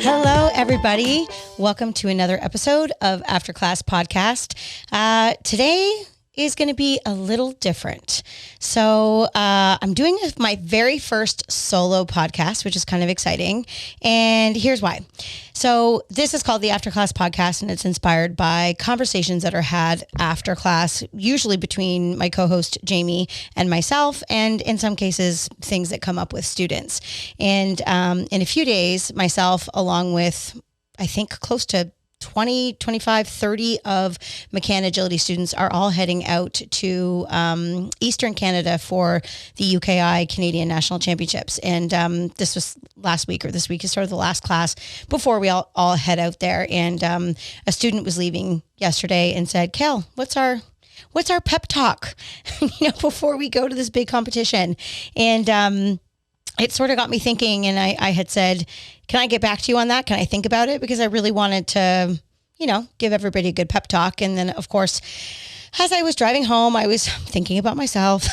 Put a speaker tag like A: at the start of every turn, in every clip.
A: Hello, everybody. Welcome to another episode of After Class Podcast. Today is going to be a little different. So I'm doing my very first solo podcast, which is kind of exciting. And here's why. So this is called the After Class Podcast, and it's inspired by conversations that are had after class, usually between my co-host Jamie and myself, and in some cases, things that come up with students. And in a few days, myself, along with, I think, close to 20, 25, 30 of McCann agility students are all heading out to Eastern Canada for the UKI Canadian National Championships. And this was last week, or this week is sort of the last class before we all head out there. And a student was leaving yesterday and said, "Kel, what's our pep talk, before we go to this big competition?" And it sort of got me thinking, and I had said, can I get back to you on that? Can I think about it? Because I really wanted to, give everybody a good pep talk. And then, of course, as I was driving home, I was thinking about myself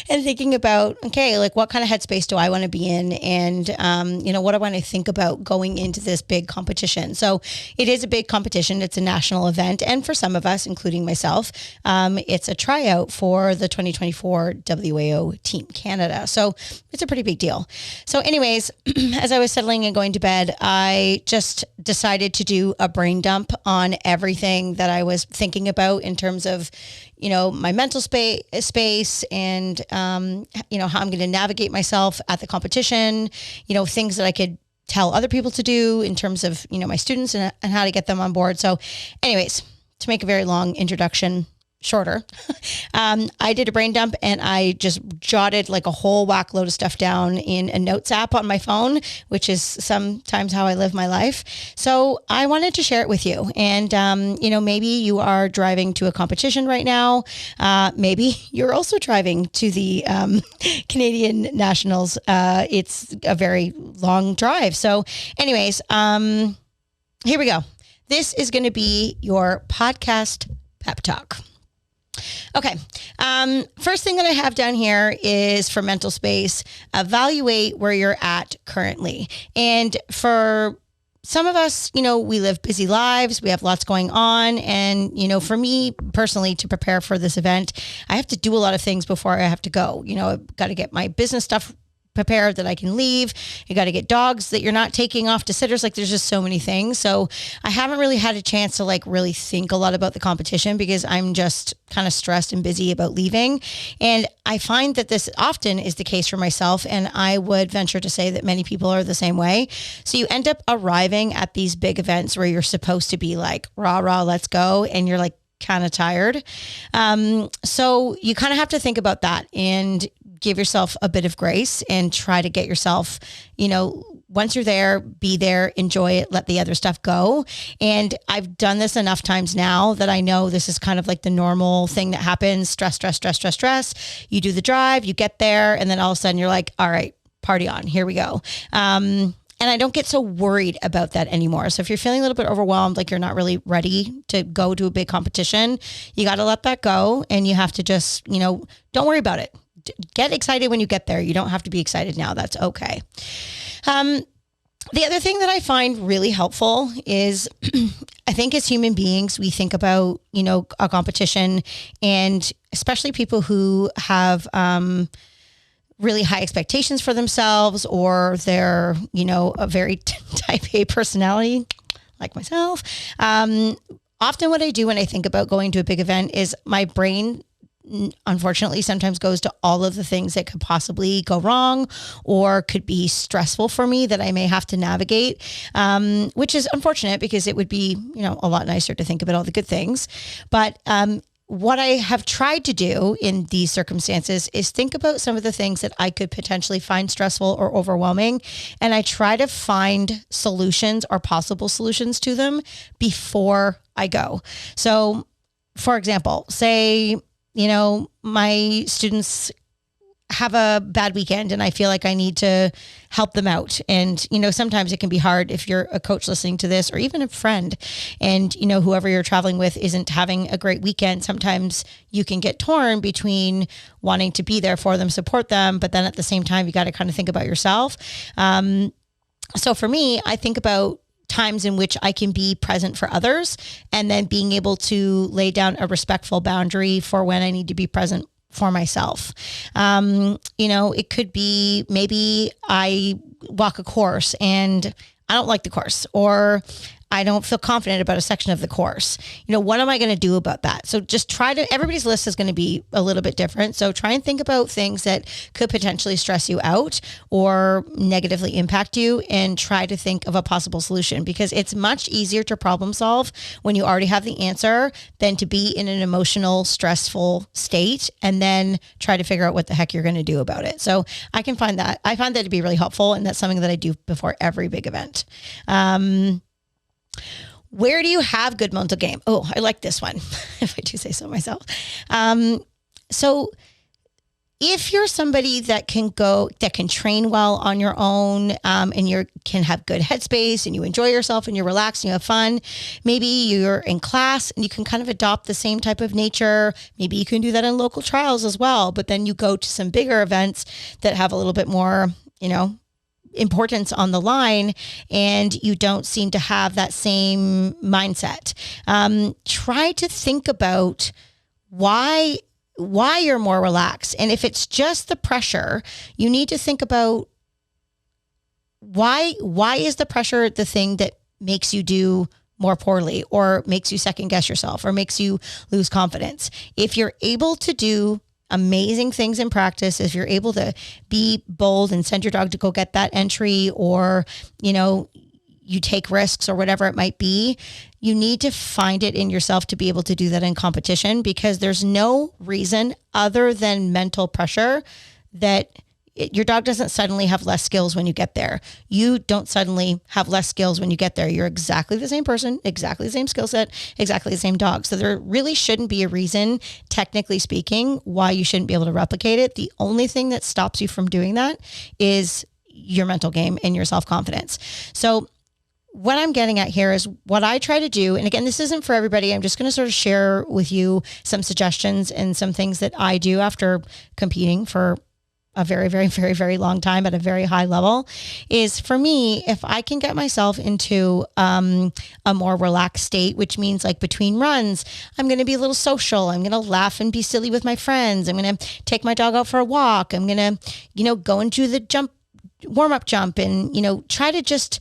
A: and thinking about, okay, like what kind of headspace do I want to be in? And, what do I want to think about going into this big competition? So it is a big competition. It's a national event. And for some of us, including myself, it's a tryout for the 2024 WAO Team Canada. So it's a pretty big deal. So anyways, as I was settling and going to bed, I just decided to do a brain dump on everything that I was thinking about in terms of my mental space and, how I'm going to navigate myself at the competition, things that I could tell other people to do in terms of, my students and how to get them on board. So anyways, to make a very long introduction shorter, I did a brain dump and I just jotted like a whole whack load of stuff down in a notes app on my phone, which is sometimes how I live my life. So I wanted to share it with you. And, maybe you are driving to a competition right now. Maybe you're also driving to the Canadian Nationals. It's a very long drive. So anyways, here we go. This is going to be your podcast pep talk. Okay. First thing that I have down here is for mental space, evaluate where you're at currently. And for some of us, we live busy lives. We have lots going on. And, for me personally, to prepare for this event, I have to do a lot of things before I have to go. I've got to get my business stuff prepared that I can leave. You got to get dogs that you're not taking off to sitters. Like there's just so many things. So I haven't really had a chance to really think a lot about the competition because I'm just kind of stressed and busy about leaving. And I find that this often is the case for myself. And I would venture to say that many people are the same way. So you end up arriving at these big events where you're supposed to be like, rah, rah, let's go. And you're like kind of tired. So you kind of have to think about that and give yourself a bit of grace and try to get yourself, once you're there, be there, enjoy it, let the other stuff go. And I've done this enough times now that I know this is kind of like the normal thing that happens. Stress. You do the drive, you get there, and then all of a sudden you're like, all right, party on, here we go. And I don't get so worried about that anymore. So if you're feeling a little bit overwhelmed, like you're not really ready to go to a big competition, you got to let that go. And you have to just, don't worry about it. Get excited when you get there. You don't have to be excited now. That's okay. The other thing that I find really helpful is I think as human beings, we think about, a competition, and especially people who have, really high expectations for themselves, or they're, a very type A personality like myself. Often what I do when I think about going to a big event is my brain, unfortunately, sometimes goes to all of the things that could possibly go wrong or could be stressful for me that I may have to navigate, which is unfortunate because it would be, a lot nicer to think about all the good things. But what I have tried to do in these circumstances is think about some of the things that I could potentially find stressful or overwhelming. And I try to find solutions or possible solutions to them before I go. So for example, say, my students have a bad weekend and I feel like I need to help them out. And, sometimes it can be hard if you're a coach listening to this or even a friend and, whoever you're traveling with isn't having a great weekend. Sometimes you can get torn between wanting to be there for them, support them, but then at the same time, you got to kind of think about yourself. So for me, I think about times in which I can be present for others, and then being able to lay down a respectful boundary for when I need to be present for myself. It could be maybe I walk a course and I don't like the course, or I don't feel confident about a section of the course. What am I going to do about that? So just everybody's list is going to be a little bit different. So try and think about things that could potentially stress you out or negatively impact you, and try to think of a possible solution, because it's much easier to problem solve when you already have the answer than to be in an emotional, stressful state and then try to figure out what the heck you're going to do about it. So I find that to be really helpful. And that's something that I do before every big event. Where do you have good mental game? Oh, I like this one, if I do say so myself. So if you're somebody that can train well on your own, and you can have good headspace and you enjoy yourself and you're relaxed and you have fun, maybe you're in class and you can kind of adopt the same type of nature. Maybe you can do that in local trials as well, but then you go to some bigger events that have a little bit more, importance on the line, and you don't seem to have that same mindset. Try to think about why you're more relaxed. And if it's just the pressure, you need to think about why is the pressure the thing that makes you do more poorly, or makes you second guess yourself, or makes you lose confidence. If you're able to do amazing things in practice, if you're able to be bold and send your dog to go get that entry, or, you take risks or whatever it might be, you need to find it in yourself to be able to do that in competition, because there's no reason other than mental pressure that your dog doesn't suddenly have less skills when you get there. You don't suddenly have less skills when you get there. You're exactly the same person, exactly the same skill set, exactly the same dog. So there really shouldn't be a reason, technically speaking, why you shouldn't be able to replicate it. The only thing that stops you from doing that is your mental game and your self-confidence. So what I'm getting at here is what I try to do. And again, this isn't for everybody. I'm just going to sort of share with you some suggestions and some things that I do after competing for a very, very, very, very long time at a very high level. Is for me, if I can get myself into a more relaxed state, which means like between runs, I'm going to be a little social. I'm going to laugh and be silly with my friends. I'm going to take my dog out for a walk. I'm going to, go and do the warm-up jump, and, try to just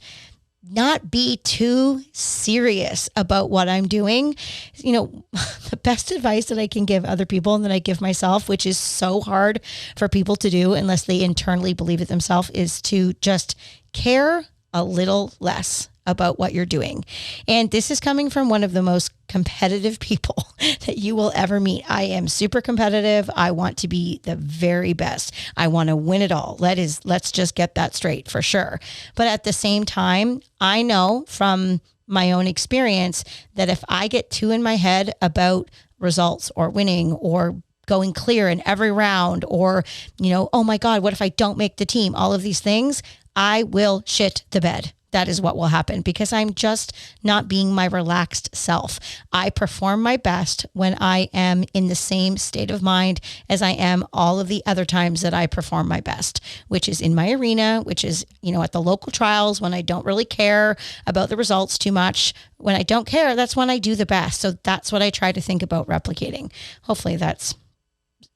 A: not be too serious about what I'm doing. The best advice that I can give other people and that I give myself, which is so hard for people to do unless they internally believe it themselves, is to just care a little less about what you're doing. And this is coming from one of the most competitive people that you will ever meet. I am super competitive. I want to be the very best. I want to win it all. Let's just get that straight for sure. But at the same time, I know from my own experience that if I get too in my head about results or winning or going clear in every round, or, oh my God, what if I don't make the team? All of these things, I will shit the bed. That is what will happen, because I'm just not being my relaxed self. I perform my best when I am in the same state of mind as I am all of the other times that I perform my best, which is in my arena, which is, at the local trials when I don't really care about the results too much. When I don't care, that's when I do the best. So that's what I try to think about replicating. Hopefully that's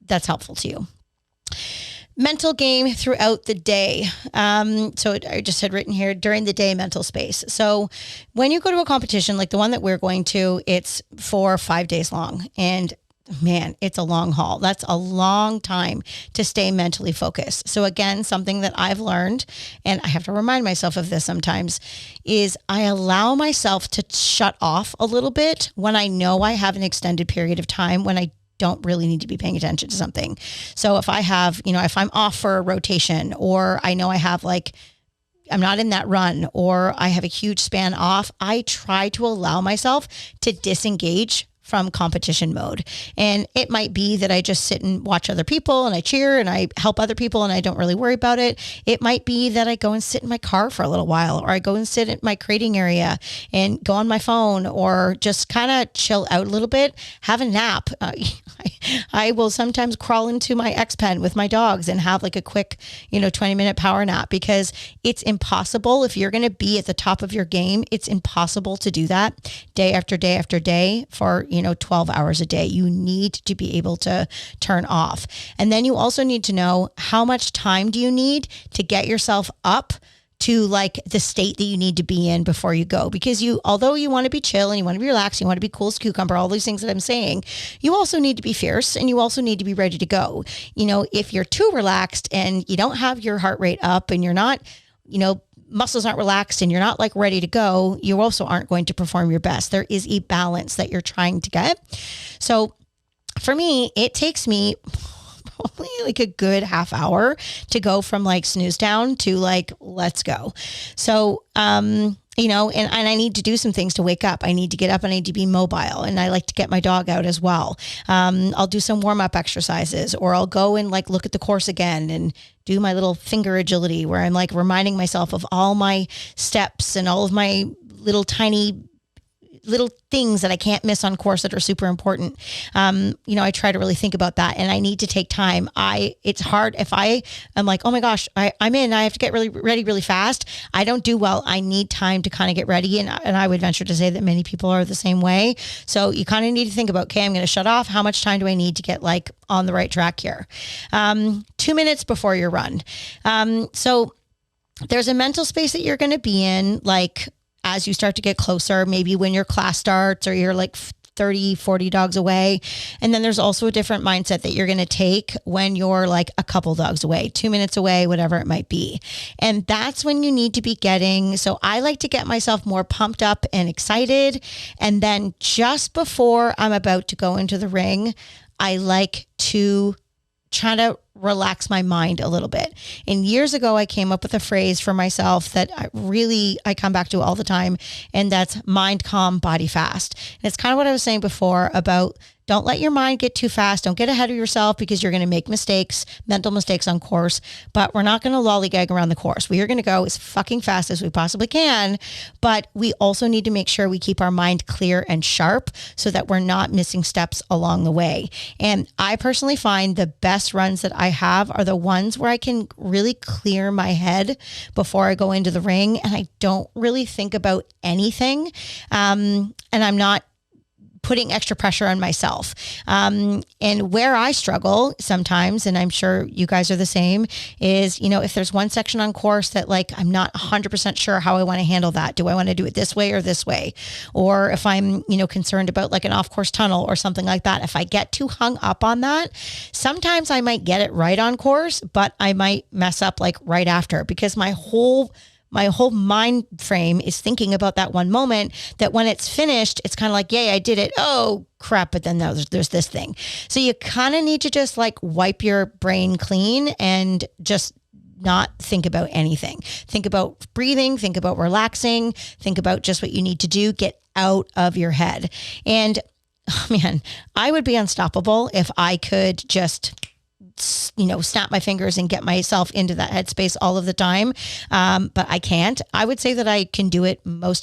A: helpful to you. Mental game throughout the day. I just had written here, during the day mental space. So when you go to a competition like the one that we're going to, it's 4 or 5 days long. And man, it's a long haul. That's a long time to stay mentally focused. So again, something that I've learned, and I have to remind myself of this sometimes, is I allow myself to shut off a little bit when I know I have an extended period of time when I don't really need to be paying attention to something. So if I have, if I'm off for a rotation, or I know I have I'm not in that run, or I have a huge span off, I try to allow myself to disengage from competition mode. And it might be that I just sit and watch other people and I cheer and I help other people and I don't really worry about it. It might be that I go and sit in my car for a little while, or I go and sit at my crating area and go on my phone, or just kind of chill out a little bit, have a nap. I will sometimes crawl into my X pen with my dogs and have like a quick, 20-minute power nap, because it's impossible. If you're going to be at the top of your game, it's impossible to do that day after day after day for 12 hours a day. You need to be able to turn off. And then you also need to know how much time do you need to get yourself up to like the state that you need to be in before you go. Because although you want to be chill and you want to be relaxed, you want to be cool as cucumber, all these things that I'm saying, you also need to be fierce and you also need to be ready to go. If you're too relaxed and you don't have your heart rate up and you're not, muscles aren't relaxed and you're not like ready to go, you also aren't going to perform your best. There is a balance that you're trying to get. So for me, it takes me probably like a good half hour to go from like snooze down to like, let's go. So, and I need to do some things to wake up. I need to get up and I need to be mobile. And I like to get my dog out as well. I'll do some warm up exercises, or I'll go and like look at the course again and do my little finger agility where I'm like reminding myself of all my steps and all of my little tiny little things that I can't miss on course that are super important. I try to really think about that, and I need to take time. It's hard if I'm like, oh my gosh, I'm in, I have to get really ready really fast. I don't do well. I need time to kind of get ready. And I would venture to say that many people are the same way. So you kind of need to think about, okay, I'm going to shut off. How much time do I need to get like on the right track here? 2 minutes before your run. So there's a mental space that you're going to be in, like, as you start to get closer, maybe when your class starts or you're like 30, 40 dogs away. And then there's also a different mindset that you're going to take when you're like a couple dogs away, 2 minutes away, whatever it might be. And that's when you need to be so I like to get myself more pumped up and excited. And then just before I'm about to go into the ring, I like to try to relax my mind a little bit. And years ago, I came up with a phrase for myself that I come back to all the time. And that's mind calm, body fast. And it's kind of what I was saying before about don't let your mind get too fast. Don't get ahead of yourself, because you're going to make mistakes, mental mistakes on course, but we're not going to lollygag around the course. We are going to go as fucking fast as we possibly can, but we also need to make sure we keep our mind clear and sharp so that we're not missing steps along the way. And I personally find the best runs that I have are the ones where I can really clear my head before I go into the ring and I don't really think about anything. And I'm not putting extra pressure on myself. And where I struggle sometimes, and I'm sure you guys are the same, is, if there's one section on course that like, I'm not 100% sure how I want to handle that. Do I want to do it this way or this way? Or if I'm, concerned about like an off-course tunnel or something like that, if I get too hung up on that, sometimes I might get it right on course, but I might mess up like right after, because my whole mind frame is thinking about that one moment that when it's finished, it's kind of like, yay, I did it. Oh crap. But then there's this thing. So you kind of need to just like wipe your brain clean and just not think about anything. Think about breathing, think about relaxing, think about just what you need to do, get out of your head. And oh man, I would be unstoppable if I could just snap my fingers and get myself into that headspace all of the time. But I can't. I would say that I can do it more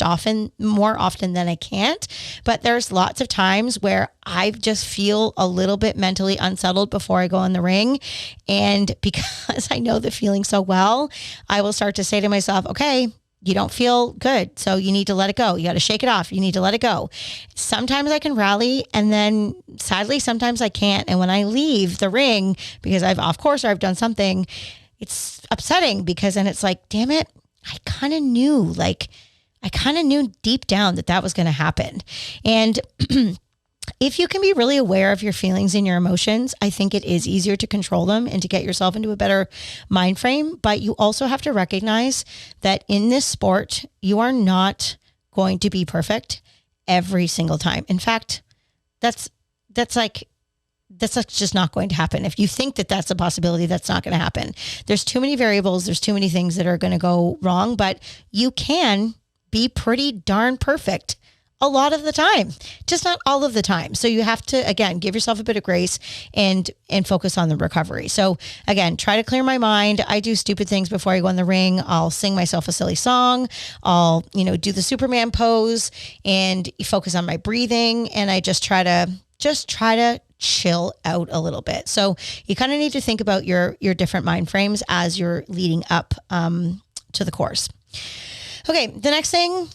A: often than I can't. But there's lots of times where I just feel a little bit mentally unsettled before I go in the ring. And because I know the feeling so well, I will start to say to myself, okay, you don't feel good, so you need to let it go. You got to shake it off. You need to let it go. Sometimes I can rally, and then sadly, sometimes I can't. And when I leave the ring, because I've off course or I've done something, it's upsetting, because then it's like, damn it, I kind of knew deep down that was going to happen. And if you can be really aware of your feelings and your emotions, I think it is easier to control them and to get yourself into a better mind frame. But you also have to recognize that in this sport, you are not going to be perfect every single time. In fact, that's just not going to happen. If you think that that's a possibility, that's not going to happen. There's too many variables. There's too many things that are going to go wrong, but you can be pretty darn perfect a lot of the time, just not all of the time. So you have to, again, give yourself a bit of grace and focus on the recovery. So again, try to clear my mind. I do stupid things before I go in the ring. I'll sing myself a silly song. I'll, do the Superman pose and focus on my breathing. And I just try to chill out a little bit. So you kind of need to think about your different mind frames as you're leading up to the course. Okay. The next thing,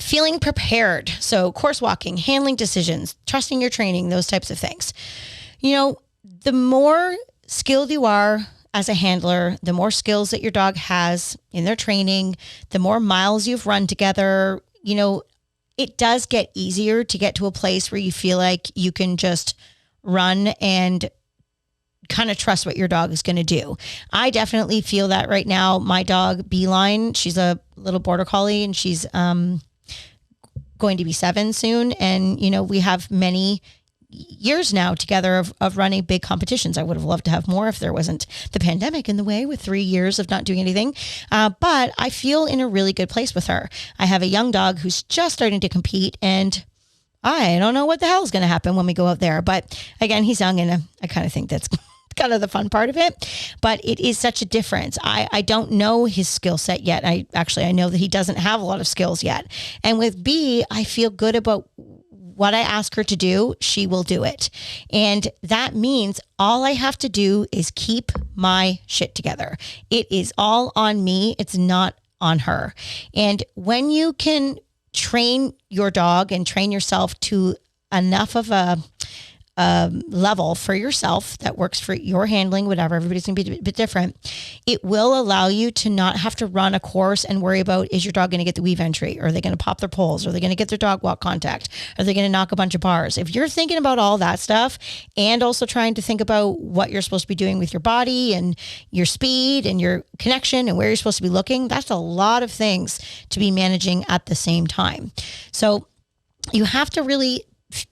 A: feeling prepared. So course walking, handling decisions, trusting your training, those types of things. The more skilled you are as a handler, the more skills that your dog has in their training, the more miles you've run together, it does get easier to get to a place where you feel like you can just run and kind of trust what your dog is going to do. I definitely feel that right now. My dog, Beeline, she's a little border collie and she's going to be 7 soon. And, we have many years now together of running big competitions. I would have loved to have more if there wasn't the pandemic in the way with 3 years of not doing anything. But I feel in a really good place with her. I have a young dog who's just starting to compete and I don't know what the hell is going to happen when we go out there. But again, he's young and I kind of think that's kind of the fun part of it, but it is such a difference. I don't know his skill set yet. I know that he doesn't have a lot of skills yet. And with B, I feel good about what I ask her to do. She will do it. And that means all I have to do is keep my shit together. It is all on me. It's not on her. And when you can train your dog and train yourself to enough of a level for yourself that works for your handling, whatever, everybody's going to be a bit different. It will allow you to not have to run a course and worry about, is your dog going to get the weave entry? Are they going to pop their poles? Are they going to get their dog walk contact? Are they going to knock a bunch of bars? If you're thinking about all that stuff and also trying to think about what you're supposed to be doing with your body and your speed and your connection and where you're supposed to be looking, that's a lot of things to be managing at the same time. So you have to really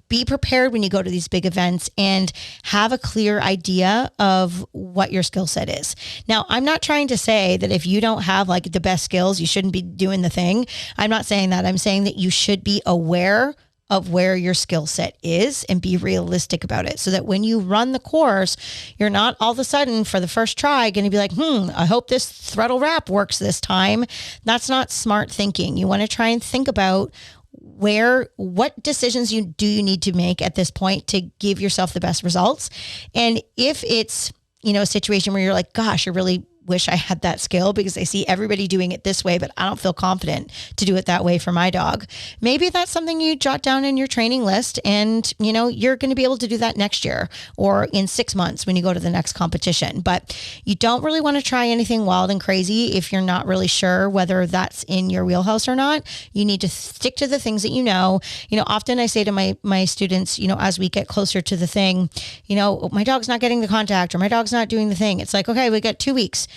A: be prepared when you go to these big events and have a clear idea of what your skill set is. Now, I'm not trying to say that if you don't have like the best skills, you shouldn't be doing the thing. I'm not saying that. I'm saying that you should be aware of where your skill set is and be realistic about it so that when you run the course, you're not all of a sudden for the first try going to be like, I hope this throttle wrap works this time. That's not smart thinking. You want to try and think about what decisions do you need to make at this point to give yourself the best results. And if it's, a situation where you're like, gosh, I really wish I had that skill because I see everybody doing it this way, but I don't feel confident to do it that way for my dog. Maybe that's something you jot down in your training list and, you're going to be able to do that next year or in 6 months when you go to the next competition. But you don't really want to try anything wild and crazy if you're not really sure whether that's in your wheelhouse or not. You need to stick to the things that you know. Often I say to my students, as we get closer to the thing, my dog's not getting the contact or my dog's not doing the thing. It's like, okay, we got 2 weeks.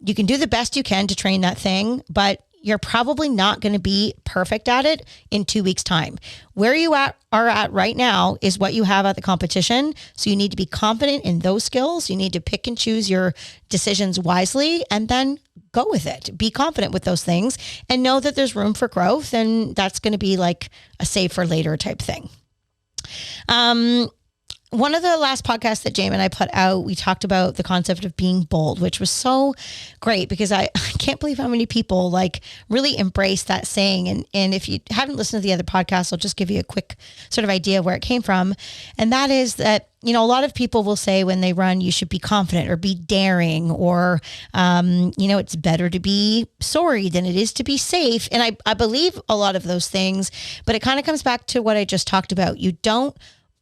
A: You can do the best you can to train that thing, but you're probably not going to be perfect at it in 2 weeks' time. Where you are at right now is what you have at the competition. So you need to be confident in those skills. You need to pick and choose your decisions wisely and then go with it. Be confident with those things and know that there's room for growth. And that's going to be like a save for later type thing. One of the last podcasts that Jamie and I put out, we talked about the concept of being bold, which was so great because I can't believe how many people like really embrace that saying. And if you haven't listened to the other podcasts, I'll just give you a quick sort of idea of where it came from. And that is that, a lot of people will say when they run, you should be confident or be daring or, it's better to be sorry than it is to be safe. And I believe a lot of those things, but it kind of comes back to what I just talked about. You don't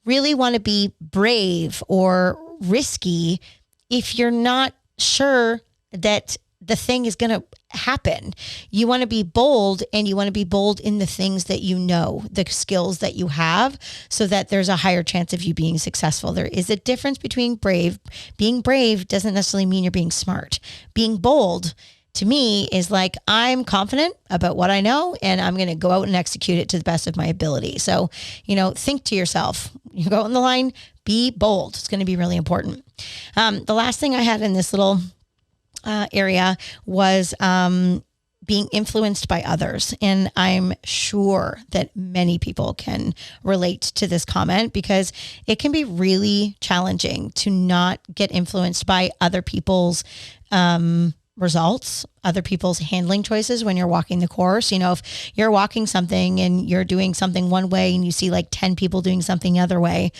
A: really want to be brave or risky if you're not sure that the thing is going to happen. You want to be bold, and you want to be bold in the things that you know, the skills that you have, so that there's a higher chance of you being successful. There is a difference between brave. Being brave doesn't necessarily mean you're being smart. Being bold to me is like, I'm confident about what I know and I'm going to go out and execute it to the best of my ability. So, think to yourself, you go on the line, be bold. It's going to be really important. The last thing I had in this little area was being influenced by others. And I'm sure that many people can relate to this comment because it can be really challenging to not get influenced by other people's results, other people's handling choices when you're walking the course. If you're walking something and you're doing something one way and you see like 10 people doing something the other way,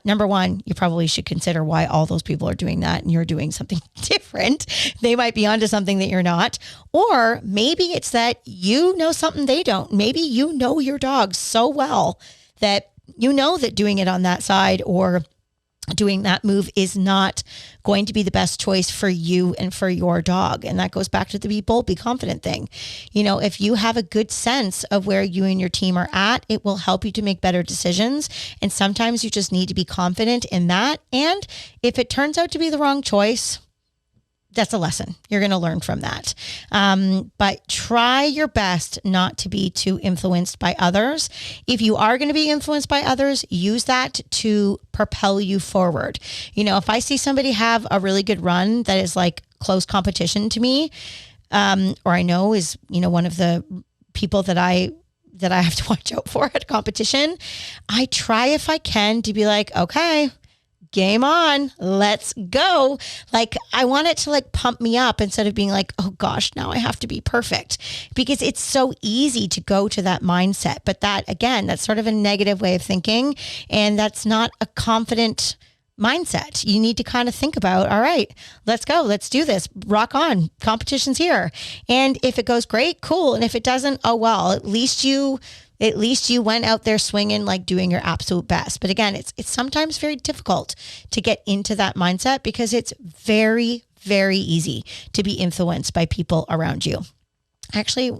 A: number one, you probably should consider why all those people are doing that and you're doing something different. They might be onto something that you're not. Or maybe it's that you know something they don't. Maybe you know your dog so well that you know that doing it on that side or doing that move is not going to be the best choice for you and for your dog. And that goes back to the be bold, be confident thing. If you have a good sense of where you and your team are at, it will help you to make better decisions. And sometimes you just need to be confident in that. And if it turns out to be the wrong choice, that's a lesson. You're going to learn from that. But try your best not to be too influenced by others. If you are going to be influenced by others, use that to propel you forward. If I see somebody have a really good run that is like close competition to me, or I know is, one of the people that I have to watch out for at competition, I try if I can to be like, okay, game on, let's go. Like, I want it to like pump me up instead of being like, oh gosh, now I have to be perfect, because it's so easy to go to that mindset. But that, again, that's sort of a negative way of thinking. And that's not a confident mindset. You need to kind of think about, all right, let's go. Let's do this. Rock on. Competition's here. And if it goes great, cool. And if it doesn't, oh, well, at least you went out there swinging, like doing your absolute best. But again, it's sometimes very difficult to get into that mindset because it's very, very easy to be influenced by people around you. I actually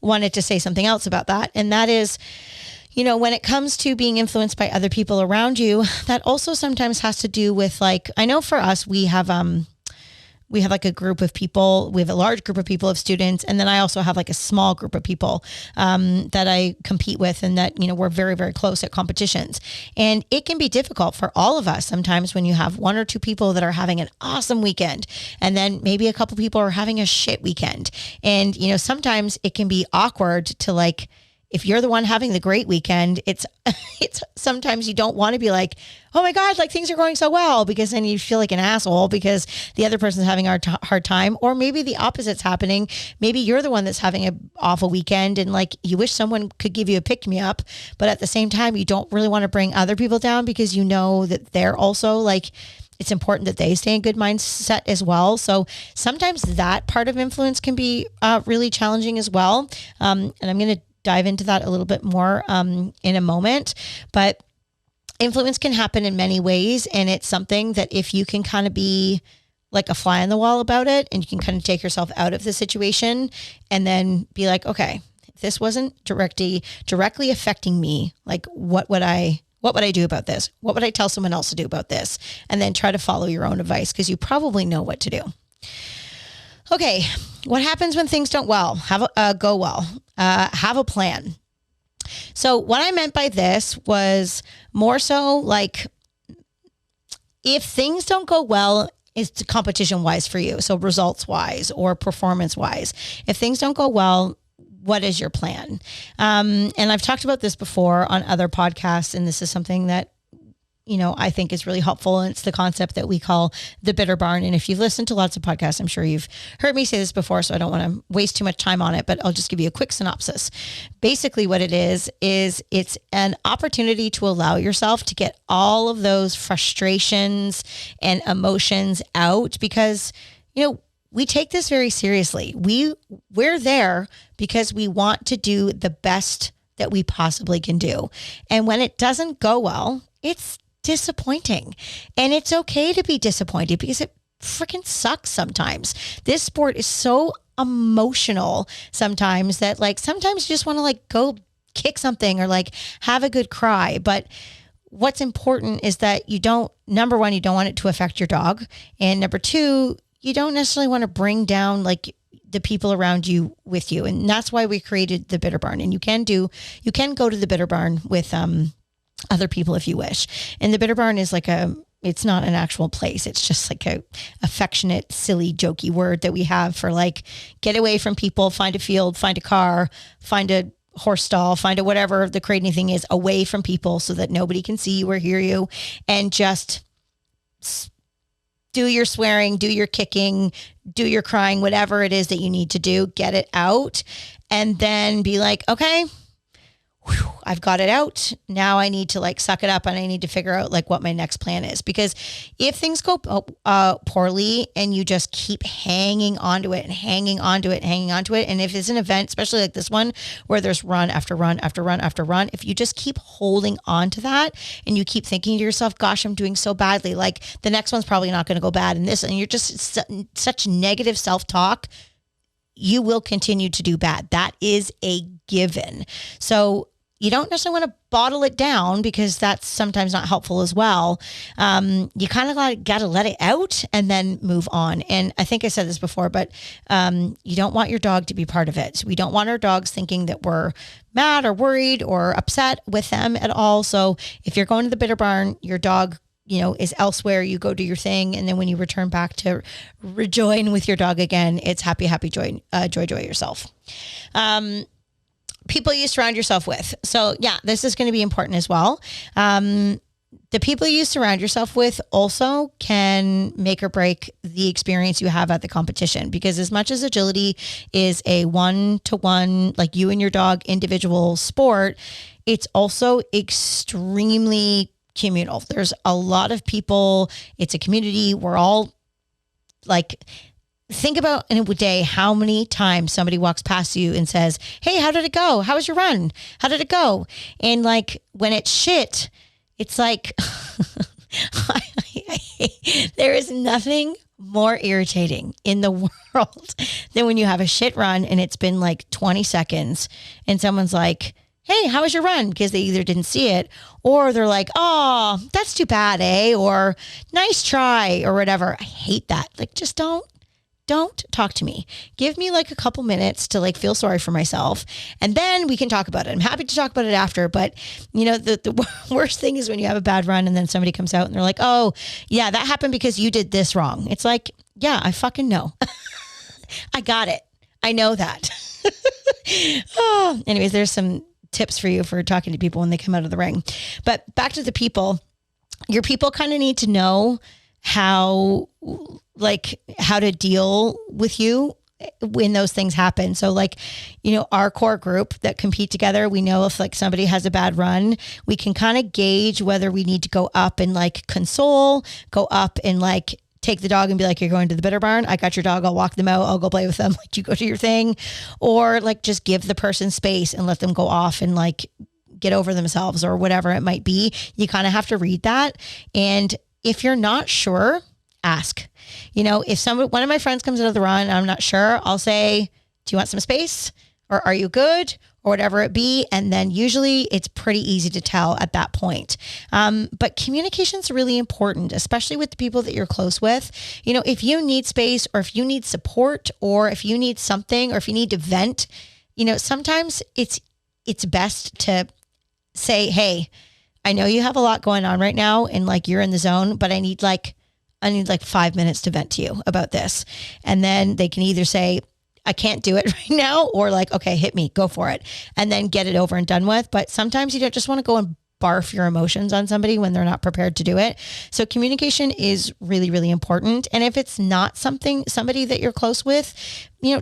A: wanted to say something else about that. And that is, when it comes to being influenced by other people around you, that also sometimes has to do with, like, I know for us, we have like a group of people, we have a large group of people, of students. And then I also have like a small group of people that I compete with, and that, we're very, very close at competitions. And it can be difficult for all of us sometimes when you have one or two people that are having an awesome weekend, and then maybe a couple people are having a shit weekend. And, sometimes it can be awkward to, like, if you're the one having the great weekend, it's sometimes you don't want to be like, oh my God, like things are going so well, because then you feel like an asshole because the other person's having a hard time. Or maybe the opposite's happening. Maybe you're the one that's having an awful weekend and like you wish someone could give you a pick me up, but at the same time, you don't really want to bring other people down because you know that they're also like, it's important that they stay in good mindset as well. So sometimes that part of influence can be really challenging as well. And I'm going to dive into that a little bit more in a moment, but influence can happen in many ways. And it's something that if you can kind of be like a fly on the wall about it, and you can kind of take yourself out of the situation and then be like, okay, if this wasn't directly affecting me, like what would I do about this? What would I tell someone else to do about this? And then try to follow your own advice, because you probably know what to do. Okay, what happens when things don't go well? Have a plan. So what I meant by this was more so like, if things don't go well, is competition wise for you. So results wise or performance wise, if things don't go well, what is your plan? And I've talked about this before on other podcasts, and this is something that I think is really helpful. And it's the concept that we call the bitter barn. And if you've listened to lots of podcasts, I'm sure you've heard me say this before, so I don't want to waste too much time on it, but I'll just give you a quick synopsis. Basically what it is it's an opportunity to allow yourself to get all of those frustrations and emotions out, because, we take this very seriously. We're there because we want to do the best that we possibly can do. And when it doesn't go well, it's disappointing. And it's okay to be disappointed, because it freaking sucks sometimes. This sport is so emotional sometimes that, like, sometimes you just want to like go kick something or like have a good cry. But what's important is that number one, you don't want it to affect your dog. And number two, you don't necessarily want to bring down like the people around you with you. And that's why we created the bitter barn. And you can go to the bitter barn with other people if you wish. And the bitter barn is like it's not an actual place. It's just like a affectionate, silly, jokey word that we have for like, get away from people, find a field, find a car, find a horse stall, find a whatever the crazy thing is, away from people so that nobody can see you or hear you, and just do your swearing, do your kicking, do your crying, whatever it is that you need to do, get it out, and then be like, okay, whew, I've got it out. Now I need to like suck it up and I need to figure out like what my next plan is. Because if things go poorly and you just keep hanging onto it and hanging onto it and hanging onto it, and if it's an event, especially like this one where there's run after run after run after run, if you just keep holding on to that and you keep thinking to yourself, gosh, I'm doing so badly, like the next one's probably not going to go bad in this, and you're just such negative self-talk, you will continue to do bad. That is a given. So you don't necessarily want to bottle it down because that's sometimes not helpful as well. You kind of got to let it out and then move on. And I think I said this before, but you don't want your dog to be part of it. We don't want our dogs thinking that we're mad or worried or upset with them at all. So if you're going to the bitter barn, your dog, is elsewhere, you go do your thing. And then when you return back to rejoin with your dog again, it's happy, joy yourself. People you surround yourself with. So yeah, this is going to be important as well. The people you surround yourself with also can make or break the experience you have at the competition, because as much as agility is a one-to-one, like you and your dog individual sport, it's also extremely communal. There's a lot of people. It's a community. We're all like, think about in a day how many times somebody walks past you and says, hey, how did it go? How was your run? How did it go? And like when it's shit, it's like, there is nothing more irritating in the world than when you have a shit run and it's been like 20 seconds and someone's like, hey, how was your run? Because they either didn't see it or they're like, oh, that's too bad, eh? Or nice try or whatever. I hate that. Like, just don't talk to me. Give me like a couple minutes to like feel sorry for myself. And then we can talk about it. I'm happy to talk about it after. But the worst thing is when you have a bad run and then somebody comes out and they're like, oh yeah, that happened because you did this wrong. It's like, yeah, I fucking know. I got it. I know that. Oh, anyways, there's some tips for you for talking to people when they come out of the ring. But back to the people, your people kind of need to know how to deal with you when those things happen. So like, our core group that compete together, we know if like somebody has a bad run, we can kind of gauge whether we need to go up and like console, go up and like take the dog and be like, you're going to the bitter barn. I got your dog. I'll walk them out. I'll go play with them. Like, you go do your thing, or like just give the person space and let them go off and like get over themselves or whatever it might be. You kind of have to read that. And if you're not sure, ask. If one of my friends comes out of the run and I'm not sure, I'll say, do you want some space, or are you good, or whatever it be? And then usually it's pretty easy to tell at that point. But communication is really important, especially with the people that you're close with. If you need space, or if you need support, or if you need something, or if you need to vent, sometimes it's best to say, hey, I know you have a lot going on right now and like you're in the zone, but I need like 5 minutes to vent to you about this. And then they can either say, I can't do it right now, or like, okay, hit me, go for it, and then get it over and done with. But sometimes you don't just want to go and barf your emotions on somebody when they're not prepared to do it. So communication is really, really important. And if it's not somebody that you're close with,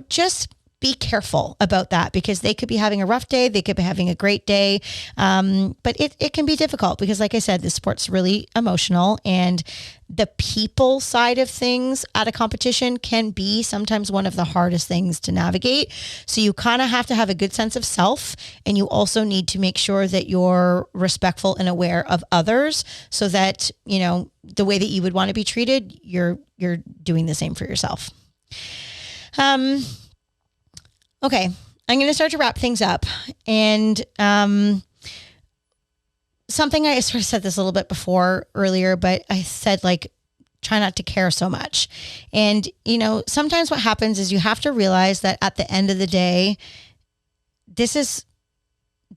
A: just be careful about that, because they could be having a rough day. They could be having a great day. But it can be difficult because, like I said, this sport's really emotional, and the people side of things at a competition can be sometimes one of the hardest things to navigate. So you kind of have to have a good sense of self, and you also need to make sure that you're respectful and aware of others, so that, the way that you would want to be treated, you're doing the same for yourself. Okay, I'm going to start to wrap things up. And something I sort of said this a little bit earlier, but I said like, try not to care so much. And, sometimes what happens is you have to realize that at the end of the day, this is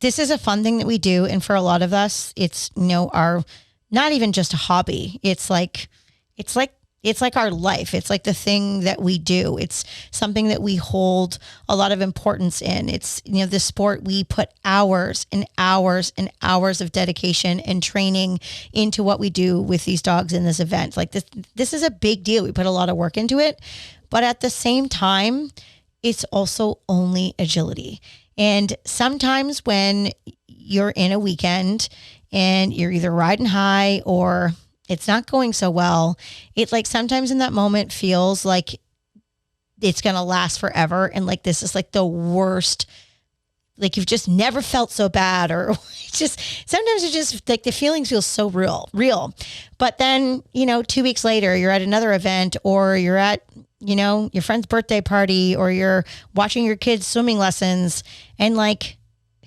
A: a fun thing that we do. And for a lot of us, it's, our not even just a hobby. It's like our life. It's like the thing that we do. It's something that we hold a lot of importance in. It's, the sport, we put hours and hours and hours of dedication and training into what we do with these dogs in this event. Like this is a big deal. We put a lot of work into it, but at the same time, it's also only agility. And sometimes when you're in a weekend and you're either riding high or it's not going so well, it like sometimes in that moment feels like it's going to last forever. And like, this is like the worst, like you've just never felt so bad, or sometimes it just like the feelings feel so real. But then, 2 weeks later, you're at another event, or you're at, your friend's birthday party, or you're watching your kids' swimming lessons. And like,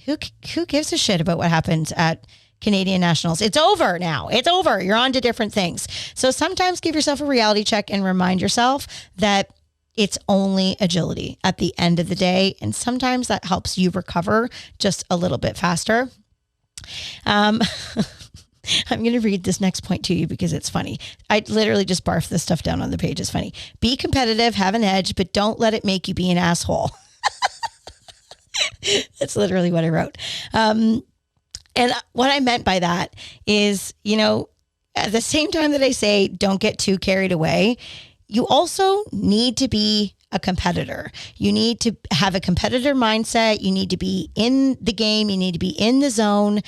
A: who gives a shit about what happens at Canadian Nationals? It's over now. It's over. You're on to different things. So sometimes give yourself a reality check and remind yourself that it's only agility at the end of the day. And sometimes that helps you recover just a little bit faster. I'm going to read this next point to you because it's funny. I literally just barfed this stuff down on the page. It's funny. Be competitive, have an edge, but don't let it make you be an asshole. That's literally what I wrote. And what I meant by that is, at the same time that I say, don't get too carried away, you also need to be a competitor. You need to have a competitor mindset. You need to be in the game. You need to be in the zone,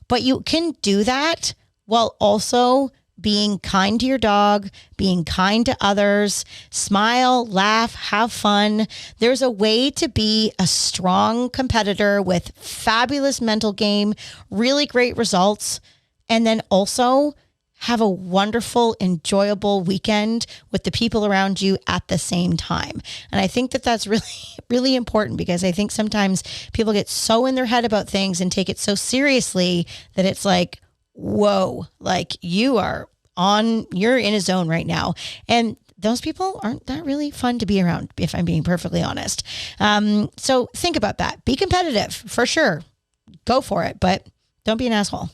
A: but you can do that while also being kind to your dog, being kind to others, smile, laugh, have fun. There's a way to be a strong competitor with fabulous mental game, really great results, and then also have a wonderful, enjoyable weekend with the people around you at the same time. And I think that that's really, really important, because I think sometimes people get so in their head about things and take it so seriously that it's like, whoa, like you're in a zone right now. And those people aren't that really fun to be around, if I'm being perfectly honest. So think about that. Be competitive for sure. Go for it, but don't be an asshole.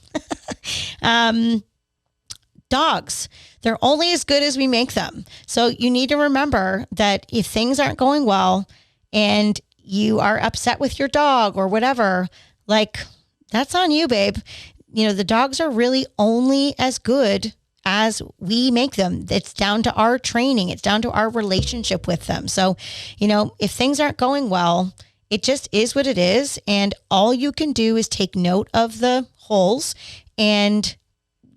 A: Dogs, they're only as good as we make them. So you need to remember that if things aren't going well and you are upset with your dog or whatever, like that's on you, babe. The dogs are really only as good as we make them. It's down to our training. It's down to our relationship with them. So, if things aren't going well, it just is what it is. And all you can do is take note of the holes and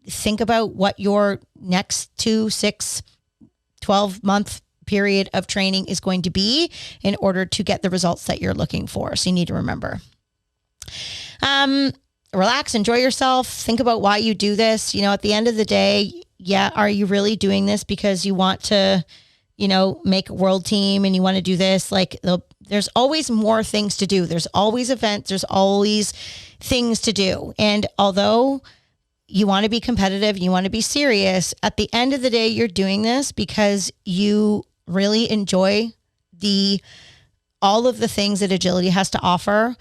A: think about what your next 2, 6, 12-month period of training is going to be in order to get the results that you're looking for. So you need to remember. Relax, enjoy yourself. Think about why you do this. At the end of the day, are you really doing this because you want to, make a world team and you want to do this? Like there's always more things to do. There's always events. There's always things to do. And although you want to be competitive, you want to be serious, at the end of the day, you're doing this because you really enjoy all of the things that agility has to offer.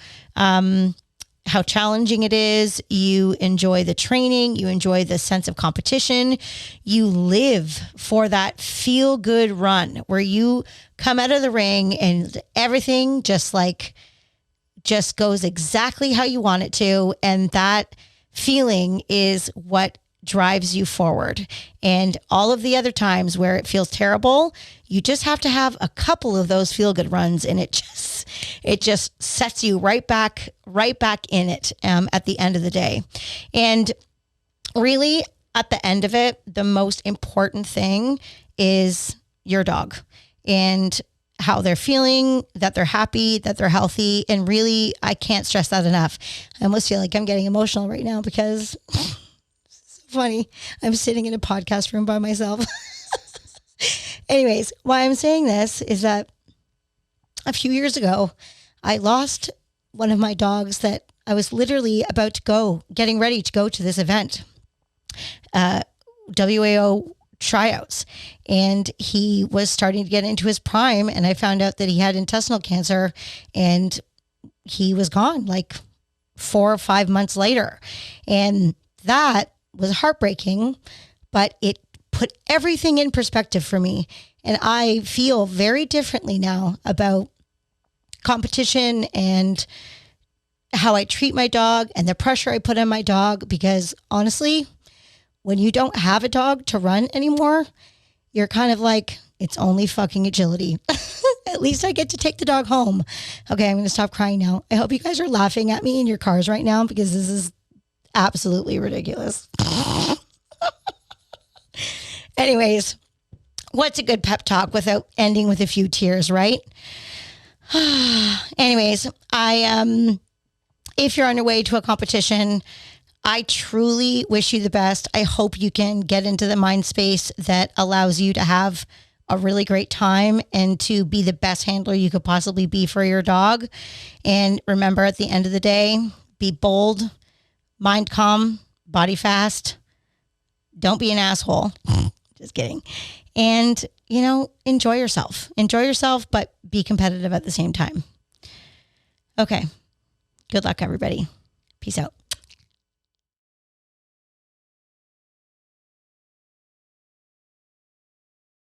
A: How challenging it is. You enjoy the training. You enjoy the sense of competition. You live for that feel good run where you come out of the ring and everything just goes exactly how you want it to. And that feeling is what drives you forward. And all of the other times where it feels terrible, you just have to have a couple of those feel good runs, and it just sets you right back in it at the end of the day. And really at the end of it, the most important thing is your dog and how they're feeling, that they're happy, that they're healthy. And really, I can't stress that enough. I almost feel like I'm getting emotional right now because funny. I'm sitting in a podcast room by myself. Anyways, why I'm saying this is that a few years ago, I lost one of my dogs that I was literally getting ready to go to this event, WAO tryouts. And he was starting to get into his prime. And I found out that he had intestinal cancer and he was gone like 4 or 5 months later. And that was heartbreaking, but it put everything in perspective for me. And I feel very differently now about competition and how I treat my dog and the pressure I put on my dog, because honestly, when you don't have a dog to run anymore, you're kind of like, it's only fucking agility. At least I get to take the dog home. Okay, I'm going to stop crying now. I hope you guys are laughing at me in your cars right now, because this is absolutely ridiculous. Anyways, what's a good pep talk without ending with a few tears, right? Anyways, if you're on your way to a competition, I truly wish you the best. I hope you can get into the mind space that allows you to have a really great time and to be the best handler you could possibly be for your dog. And remember, at the end of the day, be bold, mind calm, body fast. Don't be an asshole. Just kidding. And, enjoy yourself. Enjoy yourself, but be competitive at the same time. Okay. Good luck, everybody. Peace out.